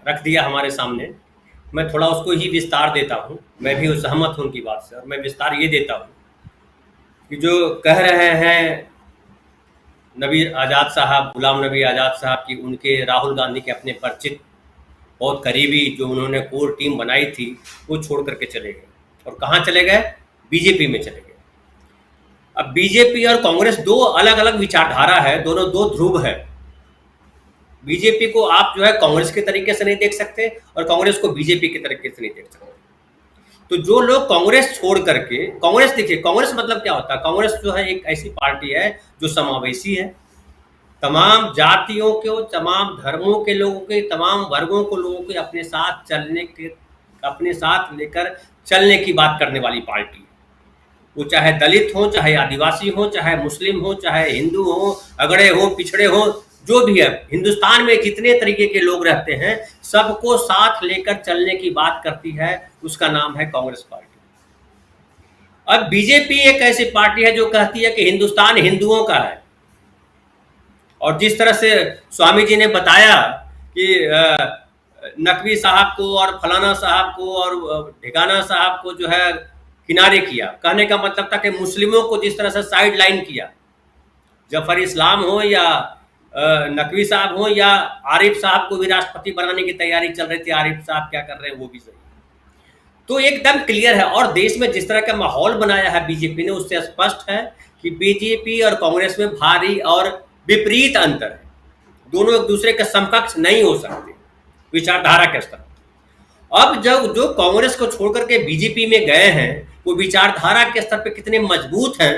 रख दिया हमारे सामने। मैं थोड़ा उसको ही विस्तार देता हूँ। मैं भी सहमत हूँ उनकी बात से, और मैं विस्तार ये देता हूँ कि जो कह रहे हैं नबी आज़ाद साहब, गुलाम नबी आज़ाद साहब की उनके राहुल गांधी के अपने परिचित बहुत करीबी जो उन्होंने कोर टीम बनाई थी वो छोड़ करके चले गए। और कहाँ चले गए? बीजेपी में चले गए। अब बीजेपी और कांग्रेस दो अलग अलग विचारधारा है, दोनों दो ध्रुव है। बीजेपी को आप जो है कांग्रेस के तरीके से नहीं देख सकते और कांग्रेस को बीजेपी के तरीके से नहीं देख सकते। तो जो लोग कांग्रेस छोड़ करके, कांग्रेस देखिए, कांग्रेस मतलब क्या होता है? कांग्रेस जो है एक ऐसी पार्टी है जो समावेशी है, तमाम जातियों के, तमाम धर्मों के लोगों के, तमाम वर्गों को लोगों के अपने साथ चलने के, अपने साथ लेकर चलने की बात करने वाली पार्टी है। वो चाहे दलित हो, चाहे आदिवासी हो, चाहे मुस्लिम हो, चाहे हिंदू हो, अगड़े हो, पिछड़े हो, जो भी है, हिंदुस्तान में जितने तरीके के लोग रहते हैं सबको साथ लेकर चलने की बात करती है, उसका नाम है कांग्रेस पार्टी। अब बीजेपी एक ऐसी पार्टी है जो कहती है कि हिंदुस्तान हिंदुओं का है, और जिस तरह से स्वामी जी ने बताया कि नकवी साहब को और फलाना साहब को और ढिकाना साहब को जो है किनारे किया, कहने का मतलब था कि मुस्लिमों को जिस तरह से साइड लाइन किया, जफर इस्लाम हो या नकवी साहब हो या आरिफ साहब को भी राष्ट्रपति बनाने की तैयारी चल रही थी, आरिफ साहब क्या कर रहे हैं वो भी सही। तो एकदम क्लियर है, और देश में जिस तरह का माहौल बनाया है बीजेपी ने, उससे स्पष्ट है कि बीजेपी और कांग्रेस में भारी और विपरीत अंतर है। दोनों एक दूसरे के समकक्ष नहीं हो सकते विचारधारा के स्तर। अब जब जो कांग्रेस को छोड़ करके बीजेपी में गए हैं, वो विचारधारा के स्तर पे कितने मजबूत हैं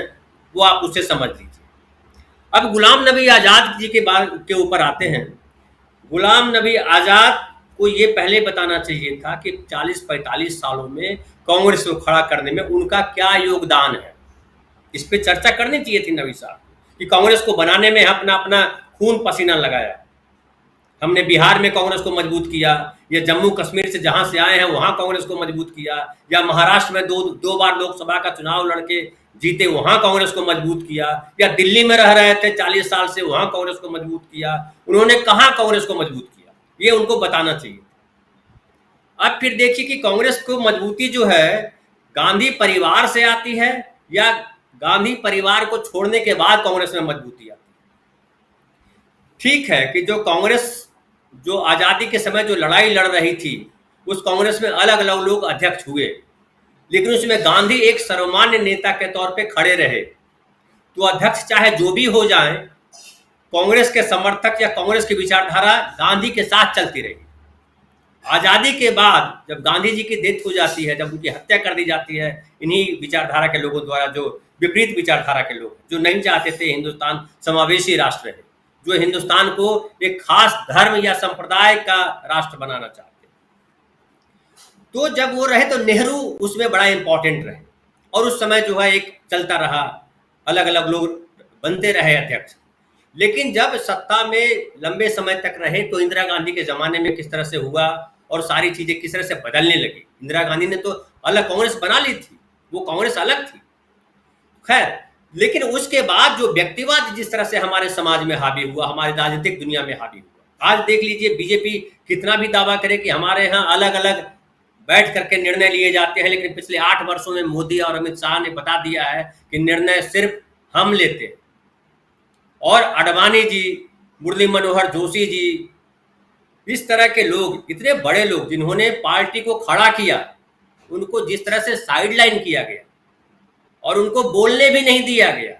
वो आप उससे समझ लीजिए। अब गुलाम नबी आज़ाद जी के ऊपर आते हैं। गुलाम नबी आज़ाद को ये पहले बताना चाहिए था कि 40-45 सालों में कांग्रेस को खड़ा करने में उनका क्या योगदान है। इस पे चर्चा करनी चाहिए थी नबी साहब कि कांग्रेस को बनाने में अपना अपना खून पसीना लगाया। हमने बिहार में कांग्रेस को मजबूत किया, या जम्मू कश्मीर से जहां से आए हैं वहां कांग्रेस को मजबूत किया, या महाराष्ट्र में दो बार लोकसभा का चुनाव लड़के जीते वहां कांग्रेस को मजबूत किया, या दिल्ली में रह रहे थे 40 साल से वहां कांग्रेस को मजबूत किया। उन्होंने कहां कांग्रेस को मजबूत किया ये उनको बताना चाहिए। अब फिर देखिए कि कांग्रेस को मजबूती जो है गांधी परिवार से आती है या गांधी परिवार को छोड़ने के बाद कांग्रेस में मजबूती आती है। ठीक है कि जो कांग्रेस जो आज़ादी के समय जो लड़ाई लड़ रही थी, उस कांग्रेस में अलग अलग लोग अध्यक्ष हुए, लेकिन उसमें गांधी एक सर्वमान्य नेता के तौर पे खड़े रहे। तो अध्यक्ष चाहे जो भी हो जाए, कांग्रेस के समर्थक या कांग्रेस की विचारधारा गांधी के साथ चलती रही। आज़ादी के बाद जब गांधी जी की डेथ हो जाती है, जब उनकी हत्या कर दी जाती है इन्हीं विचारधारा के लोगों द्वारा, जो विपरीत विचारधारा के लोग जो नहीं चाहते थे हिंदुस्तान समावेशी राष्ट्र है, जो हिंदुस्तान को एक खास धर्म या संप्रदाय का राष्ट्र बनाना चाहते, तो जब वो रहे तो नेहरू उसमें बड़ा इंपॉर्टेंट रहे, और उस समय जो है एक चलता रहा, अलग अलग लोग बनते रहे अध्यक्ष। लेकिन जब सत्ता में लंबे समय तक रहे तो इंदिरा गांधी के जमाने में किस तरह से हुआ और सारी चीजें किस तरह से बदलने लगी। इंदिरा गांधी ने तो अलग कांग्रेस बना ली थी, वो कांग्रेस अलग थी, खैर। लेकिन उसके बाद जो व्यक्तिवाद जिस तरह से हमारे समाज में हावी हुआ, हमारी राजनीतिक दुनिया में हावी हुआ, आज देख लीजिए बीजेपी कितना भी दावा करे कि हमारे यहाँ अलग अलग बैठ करके निर्णय लिए जाते हैं, लेकिन पिछले 8 वर्षों में मोदी और अमित शाह ने बता दिया है कि निर्णय सिर्फ हम लेते हैं। और अडवाणी जी, मुरली मनोहर जोशी जी, इस तरह के लोग, इतने बड़े लोग जिन्होंने पार्टी को खड़ा किया, उनको जिस तरह से साइडलाइन किया गया और उनको बोलने भी नहीं दिया गया।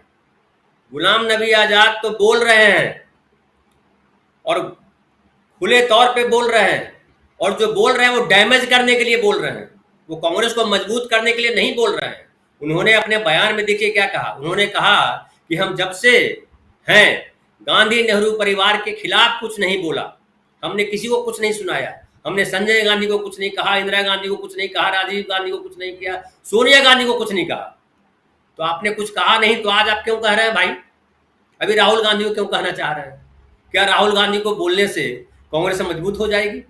गुलाम नबी आज़ाद तो बोल रहे हैं और खुले तौर पे बोल रहे हैं, और जो बोल रहे हैं वो डैमेज करने के लिए बोल रहे हैं, वो कांग्रेस को मजबूत करने के लिए नहीं बोल रहे हैं। उन्होंने अपने बयान में देखिए क्या कहा। उन्होंने कहा कि हम जब से हैं गांधी नेहरू परिवार के खिलाफ कुछ नहीं बोला, हमने किसी को कुछ नहीं सुनाया, हमने संजय गांधी को कुछ नहीं कहा, इंदिरा गांधी को कुछ नहीं कहा, राजीव गांधी को कुछ नहीं किया, सोनिया गांधी को कुछ नहीं कहा। तो आपने कुछ कहा नहीं तो आज आप क्यों कह रहे हैं भाई? अभी राहुल गांधी को क्यों कहना चाह रहे हैं? क्या राहुल गांधी को बोलने से कांग्रेस मजबूत हो जाएगी?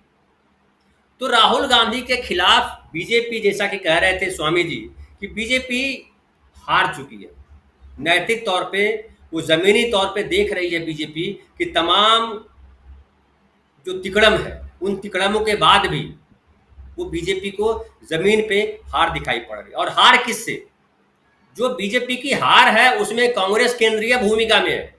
तो राहुल गांधी के खिलाफ बीजेपी, जैसा कि कह रहे थे स्वामी जी, कि बीजेपी हार चुकी है नैतिक तौर पे, वो जमीनी तौर पे देख रही है बीजेपी कि तमाम जो तिकड़म है उन तिकड़मों के बाद भी वो बीजेपी को जमीन पे हार दिखाई पड़ रही है। और हार किससे? जो बीजेपी की हार है उसमें कांग्रेस केंद्रीय भूमिका में है,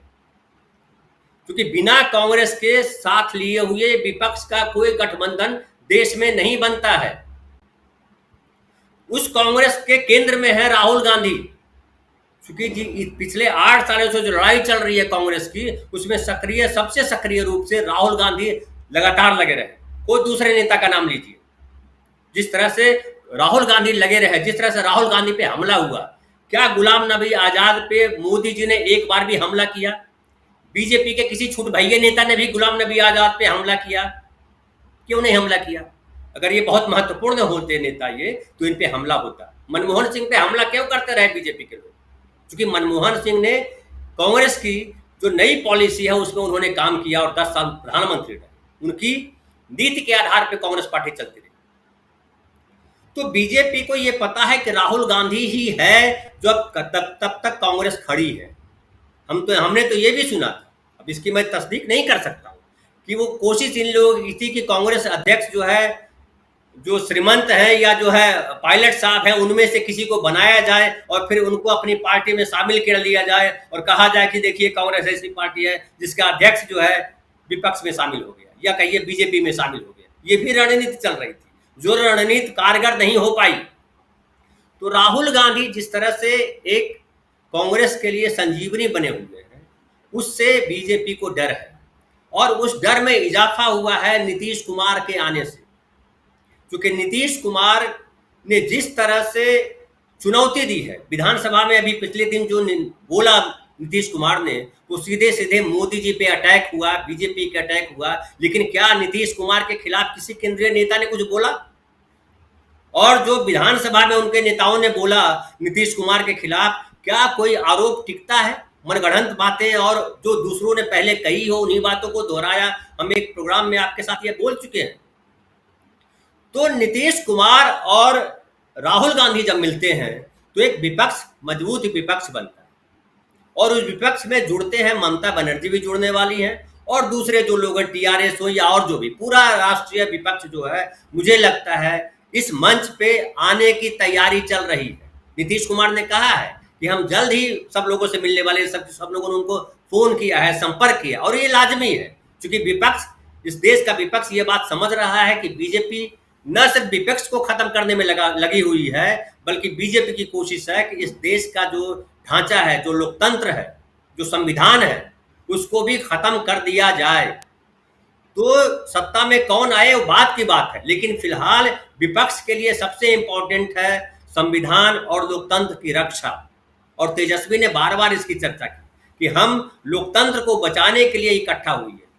क्योंकि बिना कांग्रेस के साथ लिए हुए विपक्ष का कोई गठबंधन देश में नहीं बनता है। उस कांग्रेस के केंद्र में है राहुल गांधी, क्योंकि जी पिछले 8 सालों से जो लड़ाई चल रही है कांग्रेस की, उसमें सबसे सक्रिय रूप से राहुल गांधी लगातार लगे रहे। कोई दूसरे नेता का नाम लीजिए, जिस तरह से राहुल गांधी लगे रहे, जिस तरह से राहुल गांधी पे हमला हुआ, क्या गुलाम नबी आजाद पे मोदी जी ने एक बार भी हमला किया? बीजेपी के किसी छूट भैया नेता ने भी गुलाम नबी आजाद पे हमला किया? क्यों नहीं हमला किया? अगर ये बहुत महत्वपूर्ण होते नेता ये, तो इन पे हमला होता। मनमोहन सिंह पे हमला क्यों करते रहे बीजेपी के लोग? क्योंकि मनमोहन सिंह ने कांग्रेस की जो नई पॉलिसी है उसमें उन्होंने काम किया और 10 साल प्रधानमंत्री रहे। उनकी नीति के आधार पर कांग्रेस पार्टी चलती रही। तो बीजेपी को यह पता है कि राहुल गांधी ही है जो तब तक कांग्रेस खड़ी है। हमने तो ये भी सुना था, अब इसकी मैं तस्दीक नहीं कर सकता हूं, कि वो कोशिश इन लोगों की थी कि कांग्रेस अध्यक्ष जो है, जो श्रीमंत है या जो है पायलट साहब है, उनमें से किसी को बनाया जाए और फिर उनको अपनी पार्टी में शामिल कर लिया जाए और कहा जाए कि देखिए कांग्रेस ऐसी पार्टी है जिसका अध्यक्ष जो है विपक्ष में शामिल हो गया, या कहिए बीजेपी में शामिल हो गया। ये भी रणनीति चल रही थी, जो रणनीति कारगर नहीं हो पाई। तो राहुल गांधी जिस तरह से एक कांग्रेस के लिए संजीवनी बने हुए हैं, उससे बीजेपी को डर है, और उस डर में इजाफा हुआ है नीतीश कुमार के आने से। क्योंकि नीतीश कुमार ने जिस तरह से चुनौती दी है विधानसभा में, अभी पिछले दिन जो बोला नीतीश कुमार ने, वो सीधे सीधे मोदी जी पे अटैक हुआ, बीजेपी के अटैक हुआ। लेकिन क्या नीतीश कुमार के खिलाफ किसी केंद्रीय नेता ने कुछ बोला? और जो विधानसभा में उनके नेताओं ने बोला नीतीश कुमार के खिलाफ, क्या कोई आरोप टिकता है? मनगढ़ंत बातें और जो दूसरों ने पहले कही हो उन्हीं बातों को दोहराया। हम एक प्रोग्राम में आपके साथ ये बोल चुके हैं। तो नीतीश कुमार और राहुल गांधी जब मिलते हैं तो एक विपक्ष, मजबूत विपक्ष बनता है, और उस विपक्ष में जुड़ते हैं ममता बनर्जी भी जुड़ने वाली हैं, और दूसरे जो लोग टीआरएस हो या और जो भी पूरा राष्ट्रीय विपक्ष जो है, मुझे लगता है इस मंच पे आने की तैयारी चल रही है। नीतीश कुमार ने कहा है कि हम जल्द ही सब लोगों से मिलने वाले, सब लोगों ने उनको फोन किया है, संपर्क किया, और ये लाजमी है क्योंकि विपक्ष, इस देश का विपक्ष ये बात समझ रहा है कि बीजेपी न सिर्फ विपक्ष को खत्म करने में लगी हुई है, बल्कि बीजेपी की कोशिश है कि इस देश का जो ढांचा है, जो लोकतंत्र है, जो संविधान है, उसको भी खत्म कर दिया जाए। तो सत्ता में कौन आए वो बात की बात है, लेकिन फिलहाल विपक्ष के लिए सबसे इंपॉर्टेंट है संविधान और लोकतंत्र की रक्षा। और तेजस्वी ने बार बार इसकी चर्चा की कि हम लोकतंत्र को बचाने के लिए इकट्ठा हुई है।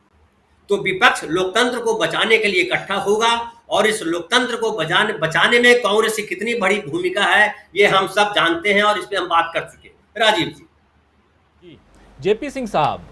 तो विपक्ष लोकतंत्र को बचाने के लिए इकट्ठा होगा, और इस लोकतंत्र को बचाने में कांग्रेस की कितनी बड़ी भूमिका है ये हम सब जानते हैं, और इस पे हम बात कर चुके हैं। राजीव जी। जेपी सिंह साहब,